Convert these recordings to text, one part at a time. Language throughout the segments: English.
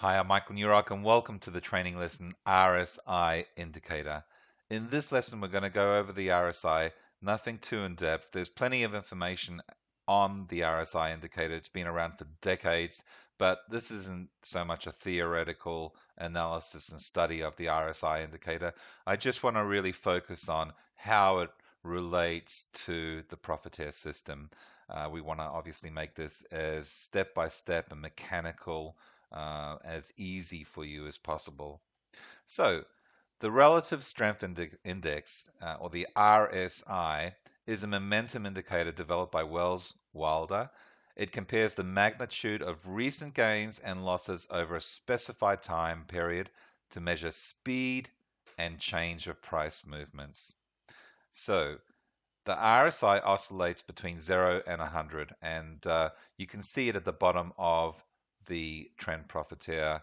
Hi, I'm Michael Newrock and welcome to the training lesson RSI Indicator. In this lesson, we're going to go over the RSI, nothing too in depth. There's plenty of information on the RSI indicator. It's been around for decades, but this isn't so much a theoretical analysis and study of the RSI indicator. I just want to really focus on how it relates to the profiteer system. We want to obviously make this as step-by-step and mechanical as easy for you as possible. So the relative strength index, or the RSI, is a momentum indicator developed by Wells Wilder. It compares the magnitude of recent gains and losses over a specified time period to measure speed and change of price movements. So the RSI oscillates between 0 and 100, and you can see it at the bottom of the trend profiteer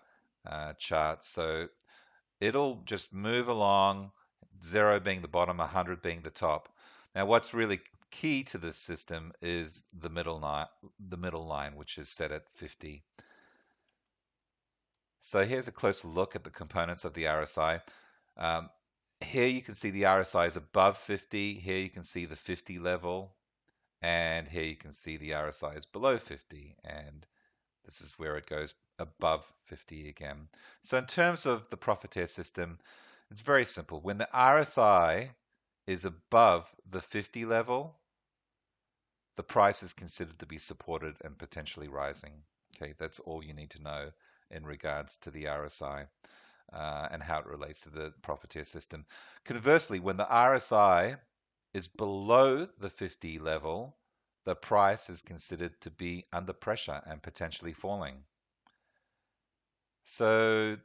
chart. So it'll just move along, 0 being the bottom, 100 being the top. Now, what's really key to this system is the middle line, which is set at 50. So here's a closer look at the components of the RSI. Here you can see the RSI is above 50. Here you can see the 50 level. And here you can see the RSI is below 50. And this is where it goes above 50 again. So in terms of the profiteer system, it's very simple. When the RSI is above the 50 level, the price is considered to be supported and potentially rising. Okay, that's all you need to know in regards to the RSI. And how it relates to the profiteer system. Conversely, when the RSI is below the 50 level, the price is considered to be under pressure and potentially falling. So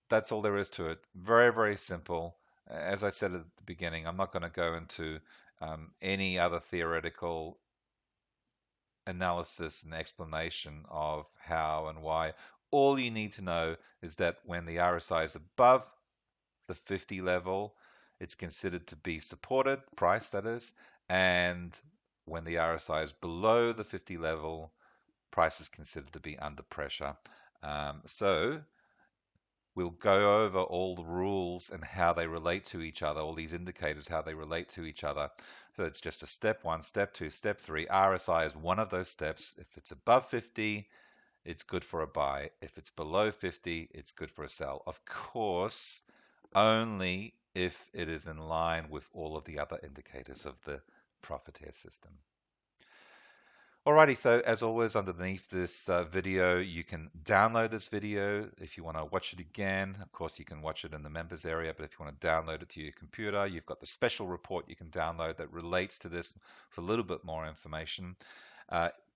that's all there is to it. Very, very simple. As I said at the beginning, I'm not going to go into any other theoretical analysis and explanation of how and why. All you need to know is that when the RSI is above the 50 level, it's considered to be supported, price that is, and when the RSI is below the 50 level, price is considered to be under pressure. So we'll go over all the rules and how they relate to each other, all these indicators, how they relate to each other. So it's just a step 1, step 2, step 3. RSI is one of those steps. If it's above 50, it's good for a buy. If it's below 50, it's good for a sell. Of course, only if it is in line with all of the other indicators of the profiteer system. Alrighty, so as always, underneath this video, you can download this video if you want to watch it again. Of course, you can watch it in the members area, but if you want to download it to your computer, you've got the special report you can download that relates to this for a little bit more information.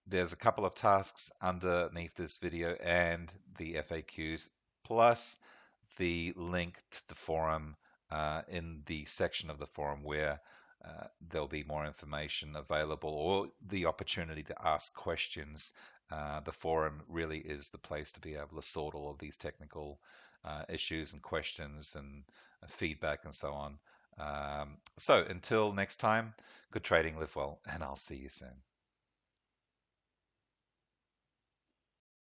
There's a couple of tasks underneath this video and the FAQs, plus the link to the forum in the section of the forum where there'll be more information available or the opportunity to ask questions. The forum really is the place to be able to sort all of these technical issues and questions and feedback and so on. So until next time, good trading, live well, and I'll see you soon.